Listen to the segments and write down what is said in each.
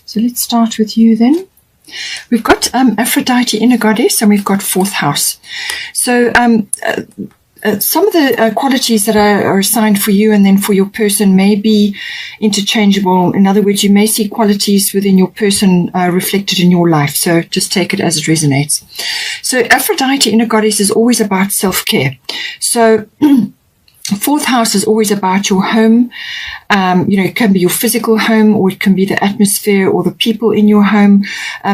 So let's start with you then. We've got Aphrodite, inner goddess, and we've got fourth house. So some of the qualities that are assigned for you and then for your person may be interchangeable. In other words, you may see qualities within your person reflected in your life. So just take it as it resonates. So Aphrodite, inner goddess, is always about self-care. So fourth house is always about your home. It can be your physical home, or it can be the atmosphere or the people in your home,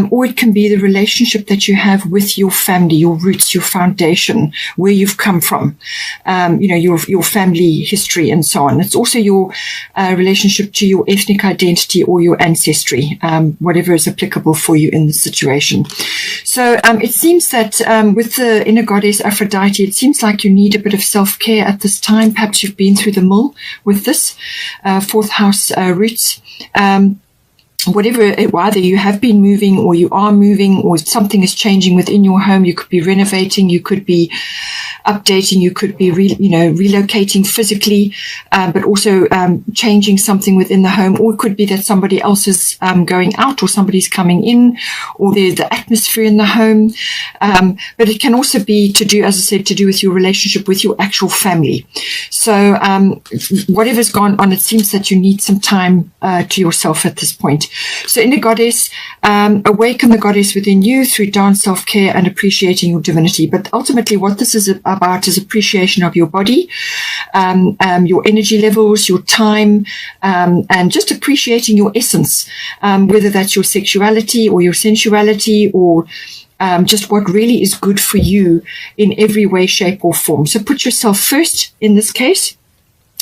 or it can be the relationship that you have with your family, your roots, your foundation, where you've come from, your family history and so on. It's also your relationship to your ethnic identity or your ancestry, whatever is applicable for you in this situation. So it seems that with the inner goddess Aphrodite, it seems like you need a bit of self-care at this time. Perhaps you've been through the mill with this fourth house roots. Whatever, either you have been moving or you are moving or something is changing within your home. You could be renovating, you could be updating, you could be relocating physically, but also changing something within the home, or it could be that somebody else is going out or somebody's coming in, or there's the atmosphere in the home. But it can also be to do, as I said, to do with your relationship with your actual family. So whatever's gone on, it seems that you need some time to yourself at this point. So inner goddess, awaken the goddess within you through dance, self-care, and appreciating your divinity. But ultimately what this is about is appreciation of your body, your energy levels, your time, and just appreciating your essence, whether that's your sexuality or your sensuality, or just what really is good for you in every way, shape, or form. So put yourself first in this case.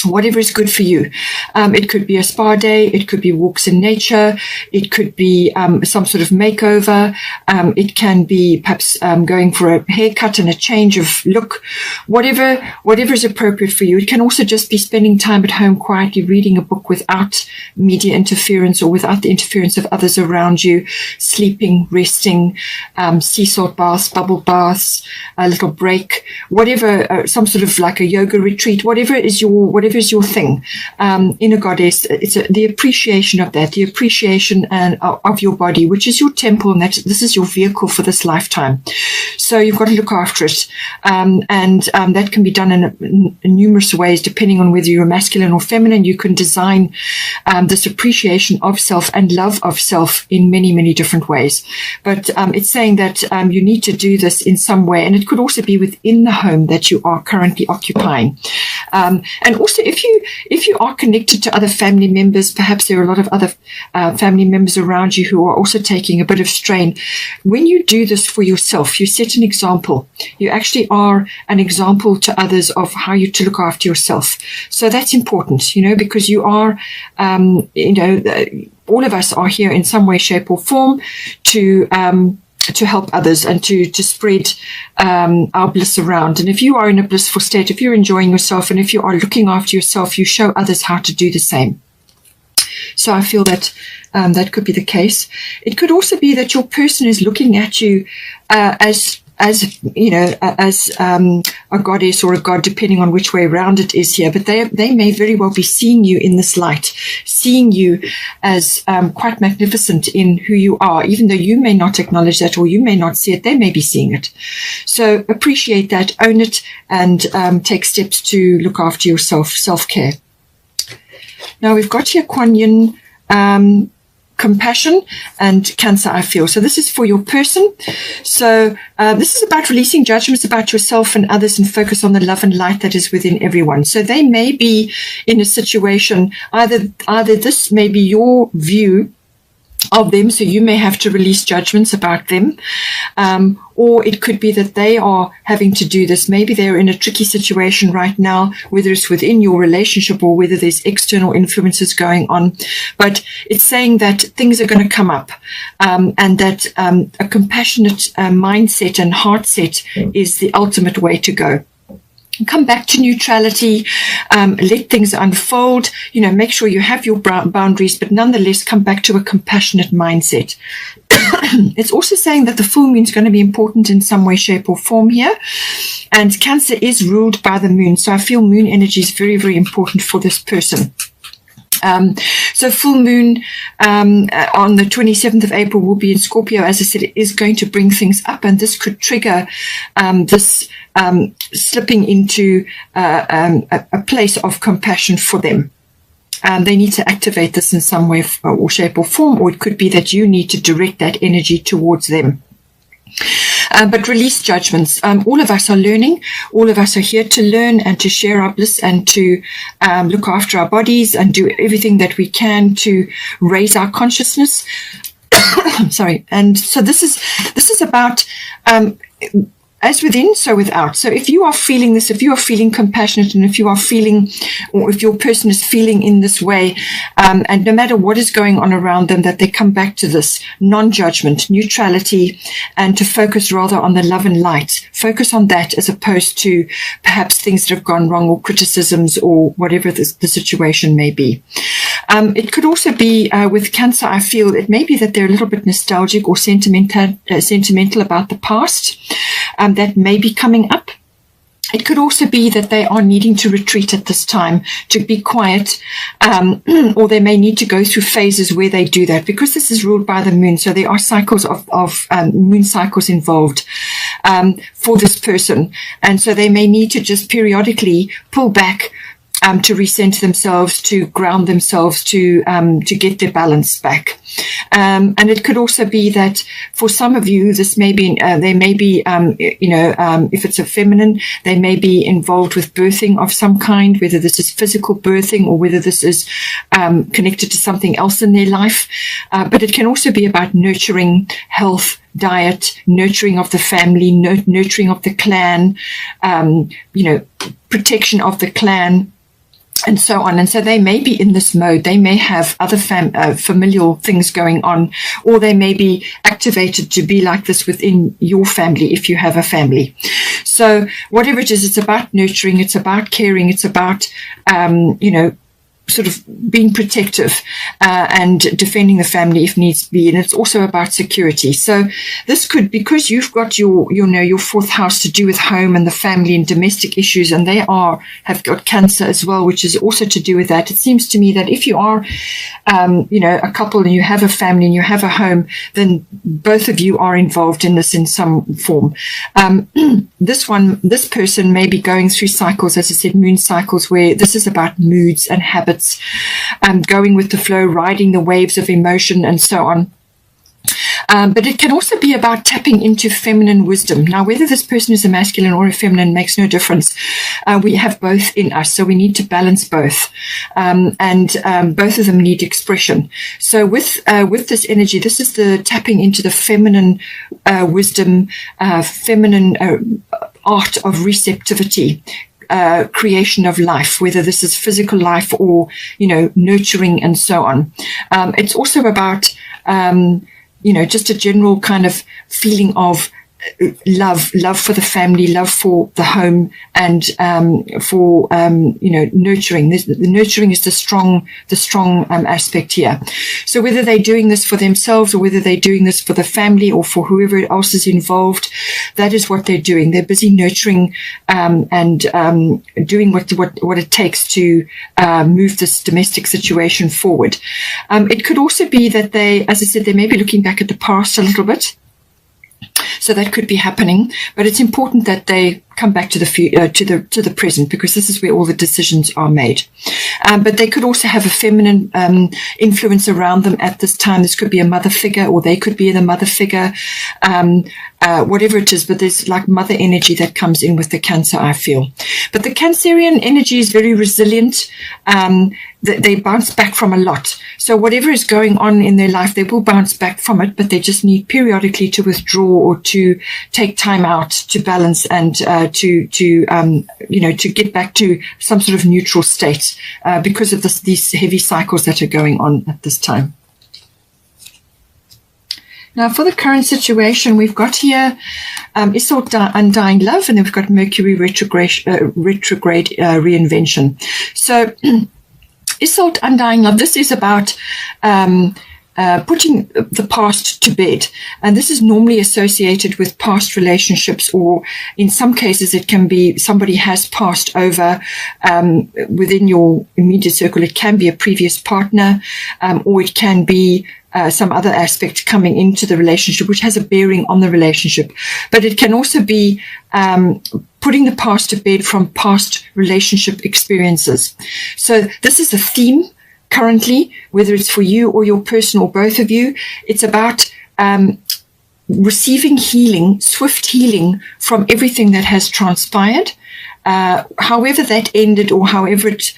Whatever is good for you. It could be a spa day. It could be walks in nature. It could be some sort of makeover. It can be perhaps going for a haircut and a change of look. Whatever is appropriate for you. It can also just be spending time at home quietly reading a book without media interference or without the interference of others around you. Sleeping, resting, sea salt baths, bubble baths, a little break. Whatever, some sort of like a yoga retreat. Whatever is your thing, inner goddess, it's the appreciation of that, the appreciation of your body, which is your temple, and that this is your vehicle for this lifetime. So you've got to look after it, and that can be done in numerous ways, depending on whether you're masculine or feminine. You can design this appreciation of self and love of self in many, many different ways. But it's saying that you need to do this in some way, and it could also be within the home that you are currently occupying. And also, if you are connected to other family members, perhaps there are a lot of other family members around you who are also taking a bit of strain. When you do this for yourself, you set an example. You actually are an example to others of how you to look after yourself. So that's important, because you are, all of us are here in some way, shape, or form to help others and to spread our bliss around. And if you are in a blissful state, if you're enjoying yourself, and if you are looking after yourself, you show others how to do the same. So I feel that that could be the case. It could also be that your person is looking at you as a goddess or a god, depending on which way around it is here. But they may very well be seeing you in this light, seeing you as quite magnificent in who you are, even though you may not acknowledge that or you may not see it. They may be seeing it. So appreciate that, own it, and take steps to look after yourself, self-care. Now we've got here Kuan Yin, compassion, and Cancer, I feel. So this is for your person. So this is about releasing judgments about yourself and others and focus on the love and light that is within everyone. So they may be in a situation, either this may be your view of them, so you may have to release judgments about them, or it could be that they are having to do this. Maybe they're in a tricky situation right now, whether it's within your relationship or whether there's external influences going on. But it's saying that things are going to come up, and that a compassionate mindset and heart set is the ultimate way to go. Come back to neutrality, let things unfold, make sure you have your boundaries, but nonetheless come back to a compassionate mindset. It's also saying that the full moon is going to be important in some way, shape, or form here. And Cancer is ruled by the moon. So I feel moon energy is very, very important for this person. So full moon on the 27th of April will be in Scorpio. As I said, it is going to bring things up, and this could trigger this slipping into a place of compassion for them. They need to activate this in some way or shape or form, or it could be that you need to direct that energy towards them. But release judgments. All of us are learning. All of us are here to learn and to share our bliss and to look after our bodies and do everything that we can to raise our consciousness. Sorry. And so this is about as within, so without. So if you are feeling this, if you are feeling compassionate, and if you are feeling, or if your person is feeling in this way, and no matter what is going on around them, that they come back to this non-judgment, neutrality, and to focus rather on the love and light. Focus on that as opposed to perhaps things that have gone wrong or criticisms or whatever the situation may be. It could also be with Cancer, I feel it may be that they're a little bit nostalgic or sentimental about the past. That may be coming up. It could also be that they are needing to retreat at this time, to be quiet, or they may need to go through phases where they do that, because this is ruled by the moon. So there are cycles of moon cycles involved for this person. And so they may need to just periodically pull back to recenter themselves, to ground themselves, to get their balance back. And it could also be that for some of you, this may be, they may be, if it's a feminine, they may be involved with birthing of some kind, whether this is physical birthing or whether this is connected to something else in their life. But it can also be about nurturing, health, diet, nurturing of the family, nurturing of the clan, protection of the clan, and so on. And so they may be in this mode. They may have other familial things going on, or they may be activated to be like this within your family if you have a family. So whatever it is, it's about nurturing, it's about caring, it's about, sort of being protective and defending the family if needs be. And it's also about security. So this could, because you've got your fourth house to do with home and the family and domestic issues, and they have got Cancer as well, which is also to do with that. It seems to me that if you are, a couple and you have a family and you have a home, then both of you are involved in this in some form. This person may be going through cycles, as I said, moon cycles, where this is about moods and habits, going with the flow, riding the waves of emotion, and so on. But it can also be about tapping into feminine wisdom. Now, whether this person is a masculine or a feminine makes no difference. We have both in us, so we need to balance both. And both of them need expression. So with this energy, this is the tapping into the feminine wisdom, feminine art of receptivity. Creation of life, whether this is physical life or, nurturing and so on. It's also about, just a general kind of feeling of love for the family, love for the home, and for nurturing. The nurturing is the strong aspect here. So whether they're doing this for themselves or whether they're doing this for the family or for whoever else is involved, that is what they're doing. They're busy nurturing and doing what it takes to move this domestic situation forward. It could also be that they, as I said, they may be looking back at the past a little bit. So that could be happening, but it's important that they come back to the present, because this is where all the decisions are made. But they could also have a feminine influence around them at this time. This could be a mother figure, or they could be the mother figure, whatever it is. But there's like mother energy that comes in with the Cancer, I feel. But the Cancerian energy is very resilient. They bounce back from a lot. So whatever is going on in their life, they will bounce back from it, but they just need periodically to withdraw or to take time out to balance and to get back to some sort of neutral state because of these heavy cycles that are going on at this time. Now, for the current situation, we've got here Isolde Undying Love, and then we've got Mercury retrograde reinvention. So Isolde Undying Love, this is about putting the past to bed. And this is normally associated with past relationships, or in some cases it can be somebody has passed over within your immediate circle. It can be a previous partner, or it can be some other aspect coming into the relationship which has a bearing on the relationship. But it can also be putting the past to bed from past relationship experiences. So this is a theme currently, whether it's for you or your person or both of you. It's about receiving healing, swift healing from everything that has transpired, however that ended, or however it,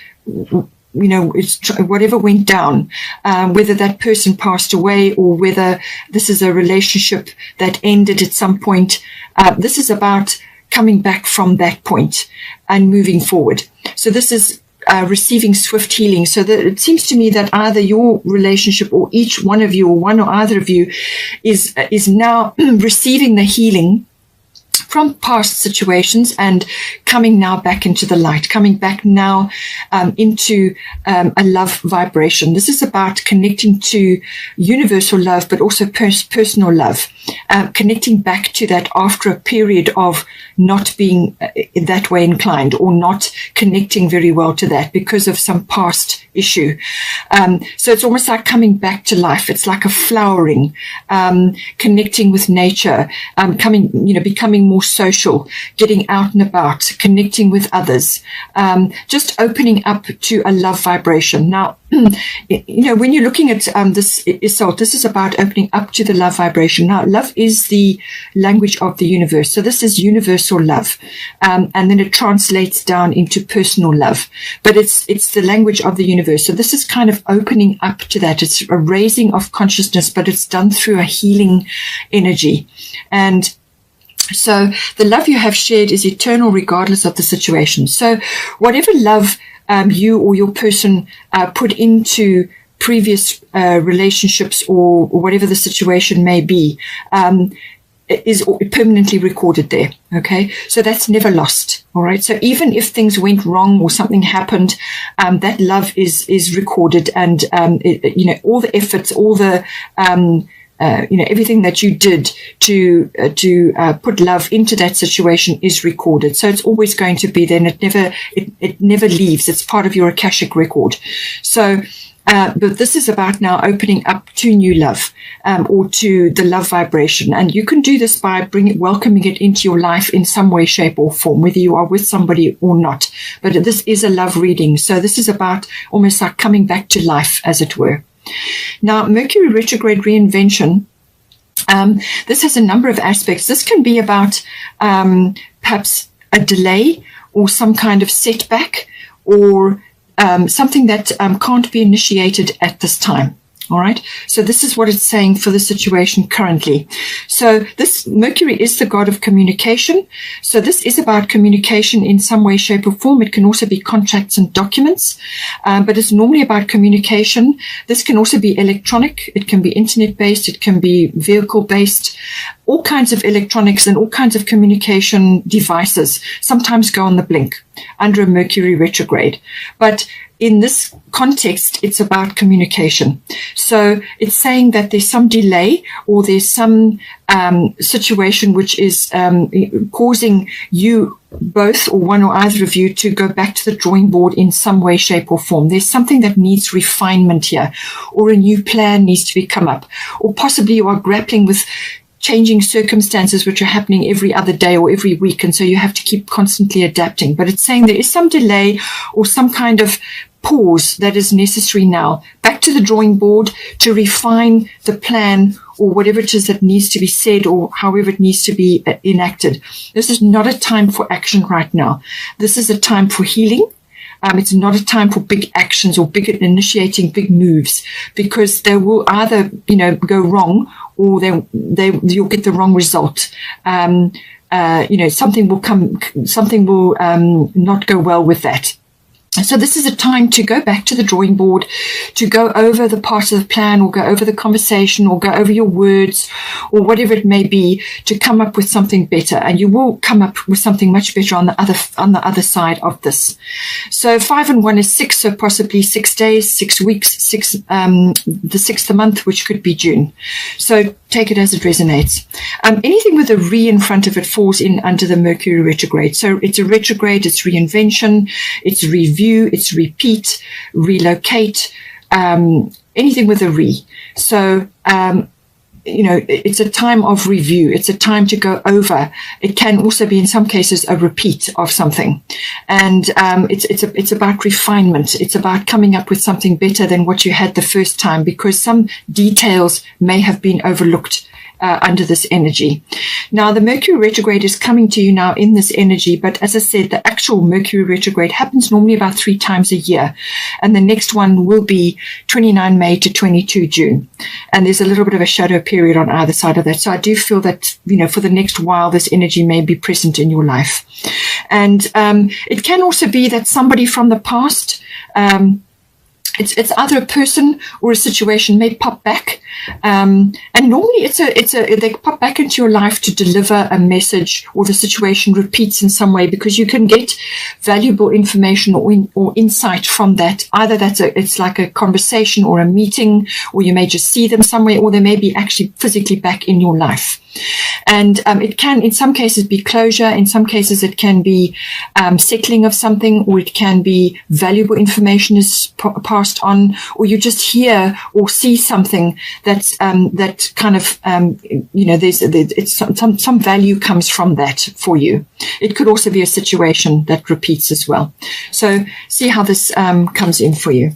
it's whatever went down, whether that person passed away or whether this is a relationship that ended at some point. This is about coming back from that point and moving forward. So this is receiving swift healing. So that it seems to me that either your relationship or each one of you, or one or either of you, is now receiving the healing from past situations and coming now back into the light, coming back now into a love vibration. This is about connecting to universal love, but also personal love, connecting back to that after a period of not being that way inclined, or not connecting very well to that because of some past issue. So it's almost like coming back to life. It's like a flowering, connecting with nature, becoming more social, getting out and about, connecting with others, just opening up to a love vibration. Now, when you're looking at this Isolde, this is about opening up to the love vibration. Now, love is the language of the universe. So this is universal love. And then it translates down into personal love. But it's the language of the universe. So this is kind of opening up to that. It's a raising of consciousness, but it's done through a healing energy. And so the love you have shared is eternal regardless of the situation. So whatever love you or your person put into previous relationships, or whatever the situation may be, is permanently recorded there. Okay, so that's never lost. All right, so even if things went wrong or something happened, that love is recorded, and all the efforts, all the everything that you did to put love into that situation is recorded. So it's always going to be there, and it never leaves. It's part of your Akashic record. So, but this is about now opening up to new love, or to the love vibration. And you can do this by welcoming it into your life in some way, shape, or form, whether you are with somebody or not. But this is a love reading. So this is about almost like coming back to life, as it were. Now, Mercury retrograde reinvention, this has a number of aspects. This can be about perhaps a delay, or some kind of setback, or something that can't be initiated at this time. All right. So this is what it's saying for the situation currently. So this Mercury is the god of communication. So this is about communication in some way, shape, or form. It can also be contracts and documents, but it's normally about communication. This can also be electronic. It can be internet based. It can be vehicle based. All kinds of electronics and all kinds of communication devices sometimes go on the blink under a Mercury retrograde. But in this context, it's about communication. So it's saying that there's some delay, or there's some situation which is causing you both, or one or either of you, to go back to the drawing board in some way, shape, or form. There's something that needs refinement here, or a new plan needs to be come up, or possibly you are grappling with changing circumstances which are happening every other day or every week, and so you have to keep constantly adapting. But it's saying there is some delay or some kind of pause that is necessary now, back to the drawing board to refine the plan, or whatever it is that needs to be said, or however it needs to be enacted. This is not a time for action right now. This is a time for healing. It's not a time for big actions or initiating big moves, because they will either, go wrong, or you'll get the wrong result. Something will not go well with that. So this is a time to go back to the drawing board, to go over the part of the plan, or go over the conversation, or go over your words, or whatever it may be, to come up with something better. And you will come up with something much better on the other side of this. So 5 and 1 is 6, so possibly 6 days, 6 weeks, the 6th month, which could be June. So take it as it resonates. Anything with a re in front of it falls in under the Mercury retrograde. So it's a retrograde, it's reinvention, it's review, it's repeat, relocate, anything with a re. So, it's a time of review. It's a time to go over. It can also be, in some cases, a repeat of something. And it's about refinement. It's about coming up with something better than what you had the first time, because some details may have been overlooked under this energy. Now, the Mercury retrograde is coming to you now in this energy, but as I said, the actual Mercury retrograde happens normally about 3 times a year, and the next one will be 29 May to 22 June, and there's a little bit of a shadow period on either side of that. So I do feel that, for the next while, this energy may be present in your life. And it can also be that somebody from the past, it's either a person or a situation may pop back, and normally they pop back into your life to deliver a message, or the situation repeats in some way, because you can get valuable information or insight from that. Either it's like a conversation or a meeting, or you may just see them somewhere, or they may be actually physically back in your life. And it can, in some cases, be closure. In some cases, it can be settling of something, or it can be valuable information is passed on, or you just hear or see something that's that kind of it's some value comes from that for you. It could also be a situation that repeats as well. So see how this comes in for you.